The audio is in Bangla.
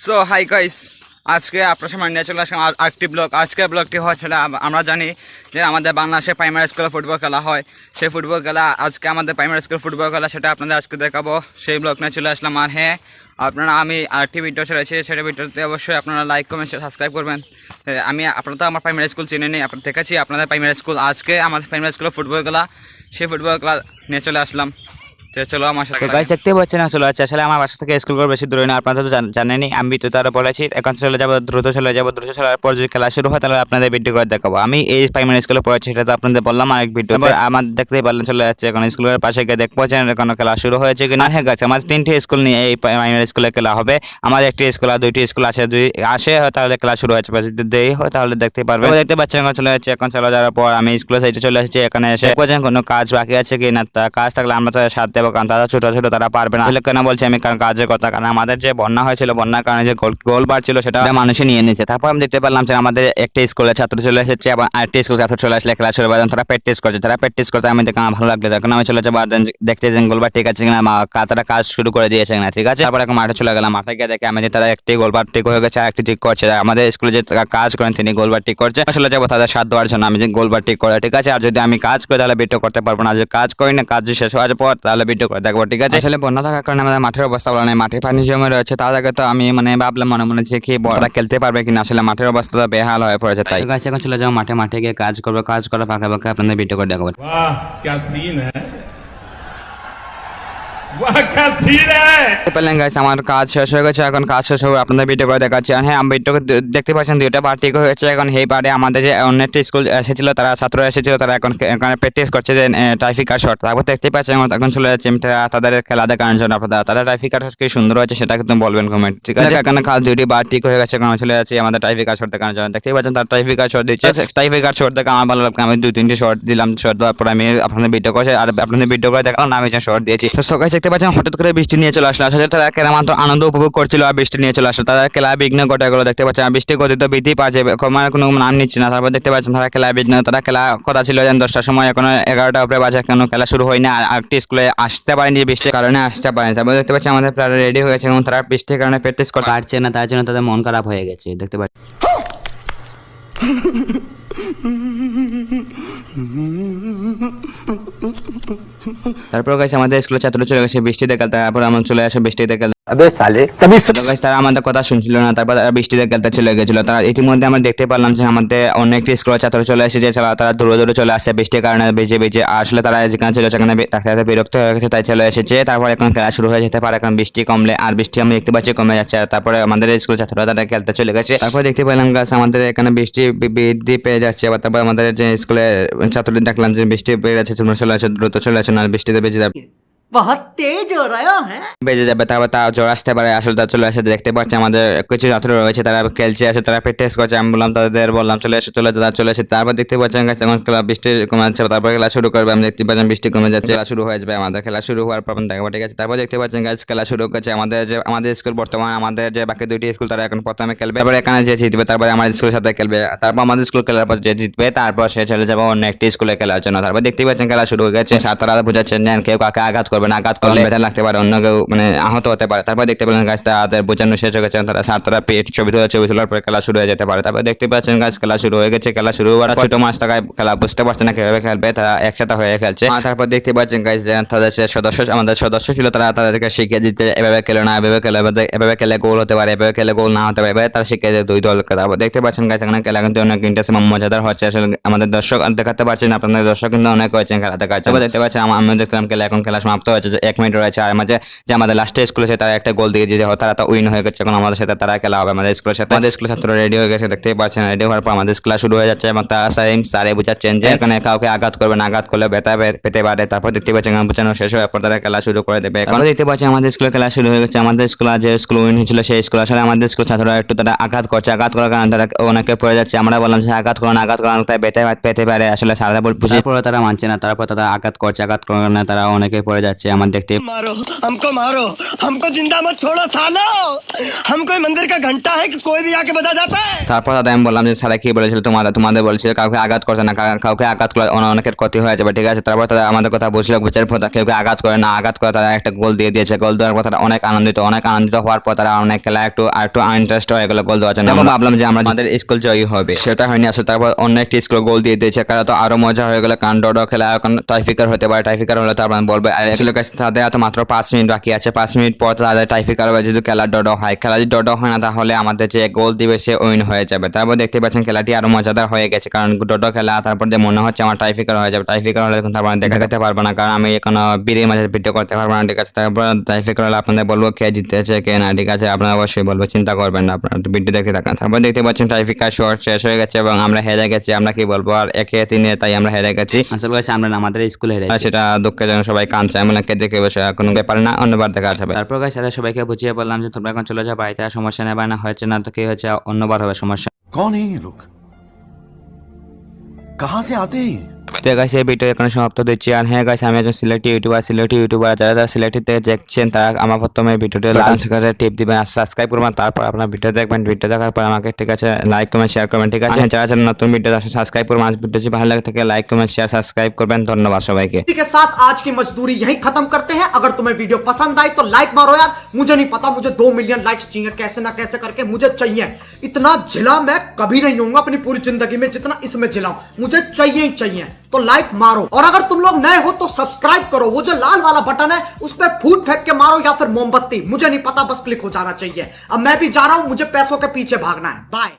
সো হাই গাইস, আজকে আপনার সামনে নিয়ে চলে আসলাম আরেকটি ব্লগ। আজকের ব্লগটি হচ্ছে আমরা জানি যে আমাদের বাংলাদেশে প্রাইমারি স্কুলে ফুটবল খেলা হয়। সেই ফুটবল খেলা আজকে আমাদের প্রাইমারি স্কুল ফুটবল খেলা, সেটা আপনাদের আজকে দেখাবো। সেই ব্লগ নিয়ে চলে আসলাম। আর হ্যাঁ, আপনারা আমি আরেকটি ভিডিও ছেড়েছি, সেটা ভিডিওতে অবশ্যই আপনারা লাইক কমেন্ট সাবস্ক্রাইব করবেন। আপনারা তো আমার প্রাইমারি স্কুল চিনে নিই, আপনারা দেখেছি আপনাদের প্রাইমারি স্কুল। আজকে আমাদের প্রাইমারি স্কুলে ফুটবল খেলা, সেই ফুটবল খেলা নিয়ে চলে আসলাম। চলো আমার সাথে। গাইস দেখতে পাচ্ছেন না, চলে যাচ্ছে। আসলে আমার বাসা থেকে স্কুল করে বেশি দূরে না, আপনারা তো জানেনই। আমি তো তারা বলেছি এখন চলে যাবো, দ্রুত চলে যাবো। দ্রুত চলার পর যদি খেলা শুরু হয় তাহলে আপনাদের ভিডিও করে দেখাবো। আমি এই প্রাইমারি স্কুলে পড়েছি, সেটা তো আপনাদের বললাম আরেক ভিডিও। আমার দেখতেই পারলেন চলে যাচ্ছে এখন স্কুলের পাশে গিয়ে দেখবো যে কোনো খেলা শুরু হয়েছে কিনা। হ্যাঁ গাছ, আমার 3টি স্কুল নিয়ে এই প্রাইমারি স্কুলে খেলা হবে। আমাদের একটি স্কুল আর 2টি স্কুল আছে, যদি আসে তাহলে খেলা শুরু হয়েছে, যদি দেরি হয় তাহলে দেখতেই পারবেন। দেখতে পাচ্ছেন এখন চলে যাচ্ছে। এখন চলে যাওয়ার পর আমি স্কুলের সাইডে চলে এসেছি। এখানে এসে দেখবো কোনো কাজ বাকি আছে কি না। কাজ থাকলে আমরা তাদের সাথ দেবো, কারণ তারা ছোট ছোট, তারা পারবে না। কেন বলছি আমি, কারণ কাজের কথা, কারণ আমাদের যে বন্যা হয়েছিল, বন্যার কারণে যে গোল বার ছিল সেটা মানুষে নিয়ে নিয়েছে। তারপর আমি দেখতে পারলাম যে আমাদের একটা স্কুলের ছাত্র চলে এসেছে এবং আরেকটি স্কুলের ছাত্র চলে আসলে খেলা শুরু হবে। তারা প্র্যাকটিস করছে, তারা প্র্যাকটিস করতে আমি দেখলাম ভালো লাগলো। তখন আমি চলে যাবো দেখতে যে গোলবার ঠিক আছে কিনা, তারা কাজ শুরু করে দিয়েছে কিনা, ঠিক আছে। তারপর এখন মাঠে চলে গেলাম। মাঠে গিয়ে দেখে আমি যে তারা একটি গোলবার ঠিক হয়ে গেছে, আরেকটি ঠিক করছে। আমাদের স্কুলে যে কাজ করেন তিনি গোলবার ঠিক করছে। চলে যাবো তাদের সাথ দেওয়ার জন্য, আমি যে গোলবার ঠিক করে, ঠিক আছে। আর যদি আমি কাজ করি তাহলে ভিডিও করতে পারবো না, যদি কাজ করি না, কাজ শেষ হওয়ার পর তাহলে ভিডিও করে দেখবো, ঠিক আছে। আসলে বন্যা থাকার কারণে আমাদের মাঠের অবস্থা ভালো নেই, মাঠে পানি জমে রয়েছে। তার আগে তো আমি ভাবলাম মনে মনে যে কি বড়রা খেলতে পারবে কিনা, আসলে মাঠের অবস্থা তো বেহাল হয়ে পড়েছে। তাই গাছ এখন চলে যাও মাঠে, মাঠে গিয়ে কাজ করবো। কাজ করার ফাঁকা ফাঁকা আপনাদের ভিডিও করে দেখাবো। वाह क्या सीन है, वाह क्या सीन है। পেলেন গাইস, আমার কাজ শেষ হয়ে গেছে। এখন কাজ শেষ হবে আপনাদের ভিডিও করে দেখাচ্ছি। আর হ্যাঁ, আমি ভিডিও দেখতে পাচ্ছেন 2টা পার্ট ঠিক হয়েছে। এখন এই পার্টে আমাদের যে অন্য একটা স্কুল এসেছিল, তারা ছাত্র এসেছিল, তারা এখন এখানে প্র্যাকটিস করছে যে ট্রাফিকার শট। তারপর দেখতে পাচ্ছেন এখন চলে যাচ্ছে তাদের খেলা দেখানোর জন্য। আপনারা তারা ট্রাফিকার শট কি সুন্দর হয়েছে সেটা কিন্তু বলবেন কমেন্ট, ঠিক আছে। এখানে কাজ 2টি বার ঠিক হয়ে গেছে। এখন চলে যাচ্ছে আমাদের ট্রাফিকার শট দেখানোর জন্য। দেখতেই পাচ্ছেন তার ট্রাফিকার শট দিচ্ছে। ট্রাফিকার শট দেখে আমার ভালো লাগছে। আমি 2-3টি শট দিলাম, শট দেওয়ার পর আমি আপনাদের ভিডিও করছি আর আপনাদের ভিডিও করে দেখালাম আমি যে শট দিয়েছি। তো সকালে দেখতে পাচ্ছেন হঠাৎ করে বৃষ্টি নিয়ে চলে আসলো। আসলে তারা খেলা মাত্র আনন্দ উপভোগ করছিল আর বৃষ্টি নিয়ে চলে আসলো। তারা খেলা বিঘ্ন ঘটে গেলো, দেখতে পাচ্ছেন। বৃষ্টি গতি তো বৃদ্ধি পাচ্ছে, কোনো নাম নিচ্ছে না। তারপর দেখতে পাচ্ছেন তারা খেলা বিঘ্ন, তারা খেলা কথা ছিল 10টার সময়, এখন 11টা উপরে বাজে, এখনো খেলা শুরু হয়নি। আর আরেকটি স্কুলে আসতে পারেনি, বৃষ্টির কারণে আসতে পারেনি। তারপর দেখতে পাচ্ছি আমাদের প্লেয়ার রেডি হয়েছে এবং তারা বৃষ্টির কারণে প্র্যাকটিস করতে পারছে না, তার জন্য তাদের মন খারাপ হয়ে গেছে, দেখতে পাচ্ছি। তারপর গাইছে আমাদের স্কুলের ছাত্র চলে গেছে বৃষ্টিতে খেলতে। তারপর আমরা চলে আসে বৃষ্টিতে খেলতে। अबे साले तभी তারা আমাদের কথা শুনছিল না, তারপর তারা বৃষ্টিতে খেলতে চলে গেছিল। তারা ইতিমধ্যে আমরা দেখতে পারলাম যে আমাদের অনেকটি স্কুলের ছাত্র চলে এসেছে, তারা দূরে দূরে চলে আসছে বৃষ্টির কারণে বেজে বেজে। আসলে তারা যেখানে চলে সেখানে তাদের বিরক্ত হয়ে গেছে, তাই চলে এসেছে। তারপর এখন খেলা শুরু হয়ে যেতে পারে, এখন বৃষ্টি কমলে। আর বৃষ্টি আমি দেখতে পাচ্ছি কমে যাচ্ছে। তারপরে আমাদের স্কুলের ছাত্ররা তারা খেলতে চলে গেছে। তারপর দেখতে পেলাম গাছ আমাদের এখানে বৃষ্টি বৃদ্ধি পেয়ে যাচ্ছে। তারপর আমাদের যে স্কুলের ছাত্রদের দেখলাম যে বৃষ্টি পেয়ে যাচ্ছে, তোমরা চলে আসো, দ্রুত চলে আসো, না বৃষ্টিতে বেজে যাবে, बहुत तेज हो रहा है। বেজে যাবে। তারপর তারা জ্বর আসতে পারে। আসলে তারা চলে আসে, দেখতে পাচ্ছে আমাদের কিছু ছাত্র রয়েছে, তারা খেলছে আসে, তারা প্র্যাকটিস করছে। আমি বললাম তাদের, বললাম চলে এসে, তারা চলে এসে। তারপর দেখতে পাচ্ছেন এখন খেলা বৃষ্টি কমে যাচ্ছে, তারপর খেলা শুরু করবে। আমি দেখতে পাচ্ছেন বৃষ্টি কমে যাচ্ছে, খেলা শুরু হয়ে যাবে। আমাদের খেলা শুরু হওয়ার পর দেখাবো, ঠিক আছে। তারপর দেখতে পাচ্ছেন গাছ খেলা শুরু করছে। আমাদের স্কুল বর্তমানে আমাদের যে বাকি 2টি স্কুল তারা এখন প্রথমে খেলবে, তারপর এখানে যে জিতবে তারপরে আমাদের স্কুলের সাথে খেলবে। তারপর আমাদের স্কুল খেলার পর যে জিতবে তারপর সে চলে যাবে অন্য একটি স্কুলে খেলার জন্য। তারপর দেখতে পাচ্ছেন খেলা শুরু হয়ে গেছে। তারা বোঝাচ্ছেন যে কেউ কাকে আঘাত করবে না, আঘাত করলে লাগতে পারে, অন্য কেউ আহত হতে পারে। তারপর দেখতে পেলেন গাছ তাদের বোঝানো শেষ হয়ে গেছে। তারা পেট ছবি তোলার পরে খেলা শুরু হয়ে যেতে পারে। তারপর দেখতে পাচ্ছেন গাছ খেলা শুরু হয়ে গেছে। খেলা শুরু হওয়ার ছোট মাছ থাকায় খেলা বুঝতে পারছে না কিভাবে খেলবে, তারা একসাথে হয়ে খেলছে। তারপর দেখতে পাচ্ছেন গাছ তাদের আমাদের সদস্য ছিল, তারা তাদেরকে শিখিয়ে দিতে এভাবে খেলে না, এভাবে খেলে গোল হতে পারে, এভাবে খেলে গোল না হতে পারে, এভাবে তারা শিখিয়ে দেয় 2 দলকে। তারপর দেখতে পাচ্ছেন গাছ এখানে খেলা কিন্তু অনেক ইন্টারেস্ট এবং মজাদার হচ্ছে। আসলে আমাদের দর্শক দেখাতে পারছেন, আপনাদের দর্শক কিন্তু অনেক হয়েছেন খেলা দেখাচ্ছে। দেখতে পাচ্ছেন আমি দেখলাম খেলা এখন খেলা সমাপ্ত হয়েছে, 1 মিনিট রয়েছে। আর মাঝে যে আমাদের লাস্টে স্কুলে তারা একটা গোল দিয়ে দিয়েছে, তারা তো উইন হয়ে গেছে। এখন আমাদের সাথে তারা খেলা হবে আমাদের স্কুলের সাথে। আমাদের স্কুলের ছাত্র রেডি হয়ে গেছে, দেখতেই পাচ্ছেন। রেডি হওয়ার পর আমাদের খেলা শুরু হয়ে যাচ্ছে এবং তারা স্যারে বোঝাচ্ছেন যে এখানে কাউকে আঘাত করবে না, আঘাত করলে ব্যথা পেতে পারে। তারপর দেখতে পাচ্ছেন বোঝানো শেষ হওয়ার পর তারা খেলা শুরু করে দেবে। এখন দেখতে পাচ্ছি আমাদের স্কুলে খেলা শুরু হয়ে গেছে। আমাদের স্কুল যে স্কুল উইন হয়েছিল সেই স্কুল, আসলে আমাদের স্কুল ছাত্ররা একটু তারা আঘাত করছে, আঘাত করার কারণে তারা অনেকে পড়ে যাচ্ছে। আমরা বললাম যে আঘাত করানো তাই ব্যথা পেতে পারে। আসলে সারা বুঝে পরে তারা মানছে না, তারপর তারা আঘাত করছে, আঘাত করার কারণে তারা অনেকে পড়ে যাচ্ছে। যাচ্ছে আমার দেখতে मारो हमको जिंदा मत छोड़ो सालो हम कोई मंदिर का घंटा है कि कोई भी आके बजा जाता है। তারপর দাদা আমি বললাম যে স্যার কি বলেছিল তোমাদের বলেছিল কাউকে আঘাত করতে না, কাউকে আঘাত করলে অনেকের ক্ষতি হয়ে যাবে, ঠিক আছে। তারপর তারা আমাদের কথা বুঝলো, বুঝার পর কেউকে আঘাত করে না, আঘাত করে তারা একটা গোল দিয়ে দিয়েছে। গোল দেওয়ার পর তারা অনেক আনন্দিত হওয়ার পর তারা অনেক খেলা একটু ইন্টারেস্ট হয়ে গেল গোল দেওয়ার জন্য। আমরা ভাবলাম যে আমাদের স্কুল জয়ী হবে, সেটা হয়নি আসলে। তারপর অন্য একটি স্কুল গোল দিয়ে দিয়েছে, কারণ তো আরো মজা হয়ে গেল, কারণ ডডো খেলা এখন টাইফিকার হতে পারে। টাইফিকার হলে তারপর বলবে তাদের এত মাত্র 5 মিনিট বাকি আছে, 5 মিনিট পর তাদের টাইফিকার হবে। যদি খেলা ডডো হয়, খেলা যদি ডডো হয় না তাহলে আমাদের যে গোল দিবে সে উইন হয়ে যাবে। তারপর দেখতে পাচ্ছেন খেলাটি আরো মজাদার হয়ে গেছে, কারণ ডডো খেলা। তারপর যে মনে হচ্ছে আমার টাইফিকার হয়ে যাবে, টাইফিকার হলে এখন তারপর দেখাতে পারবো না, কারণ আমি এখন বিড়ির মাঝে ভিডিও করতে পারবো না, ঠিক আছে। তারপর টাইফিকার হলে আপনাদের বলবো কে জিতেছে কে না, ঠিক আছে। আপনারা অবশ্যই বলবো, চিন্তা করবেন না, আপনারা ভিডিও দেখে থাকেন। তারপর দেখতে পাচ্ছেন টাইফিকার শর্ট শেষ হয়ে গেছে এবং আমরা হেরে গেছি। আমরা কি বলবো আর 1-3 তাই আমরা হেরে গেছি। আসলে আমরা আমাদের স্কুলে হেরে, সেটা দুঃখজনক, সবাই কাঁদছে। আমি কে দেখে বসে কোনো ব্যাপার না, অন্যবার দেখা যাবে। তারপর গাইস সবাইকে বুঝিয়ে বললাম যে তোমরা এখন চলে যাও বাড়িতে, আর সমস্যা নেবে না, হয়েছে না তো কি হয়েছে, অন্যবার হবে সমস্যা। कौन है ये लोग, कहाँ से आते हैं? তো গাইস এই ভিডিও এখানে সমাপ্ত দিচ্ছি। আর হ্যাঁ গাইস, আমি একজন সিলেটি ইউটিউবার যারা সিলেটিতে দেখছেন তারা আমার প্রথমে ভিডিওতে লাইক টিপ দিবেন আর সাবস্ক্রাইব করবেন। তারপর আপনার ভিডিও দেখবেন, ভিডিও দেখার পর আমাকে, ঠিক আছে, লাইক কমেন্ট শেয়ার করবেন, ঠিক আছে। যারা যারা নতুন ভিডিও আসে সাবস্ক্রাইব করবেন, আর ভিডিও যদি ভালো লাগে থাকে লাইক কমেন্ট শেয়ার সাবস্ক্রাইব করবেন। ধন্যবাদ সবাইকে। इसी के साथ आज की मजदूरी यही खत्म करते हैं। अगर तुम्हें वीडियो पसंद आई तो लाइक मारो यार, मुझे नहीं पता, मुझे 2 मिलियन लाइक्स चाहिए, कैसे ना कैसे करके मुझे चाहिए। इतना जिला मैं कभी नहीं होऊंगा अपनी पूरी जिंदगी में जितना इसमें जिलाऊं, मुझे चाहिए ही चाहिए। तो लाइक मारो, और अगर तुम लोग नए हो तो सब्सक्राइब करो, वो जो लाल वाला बटन है उस पर फूट फेंक के मारो या फिर मोमबत्ती, मुझे नहीं पता, बस क्लिक हो जाना चाहिए। अब मैं भी जा रहा हूं, मुझे पैसों के पीछे भागना है। बाय।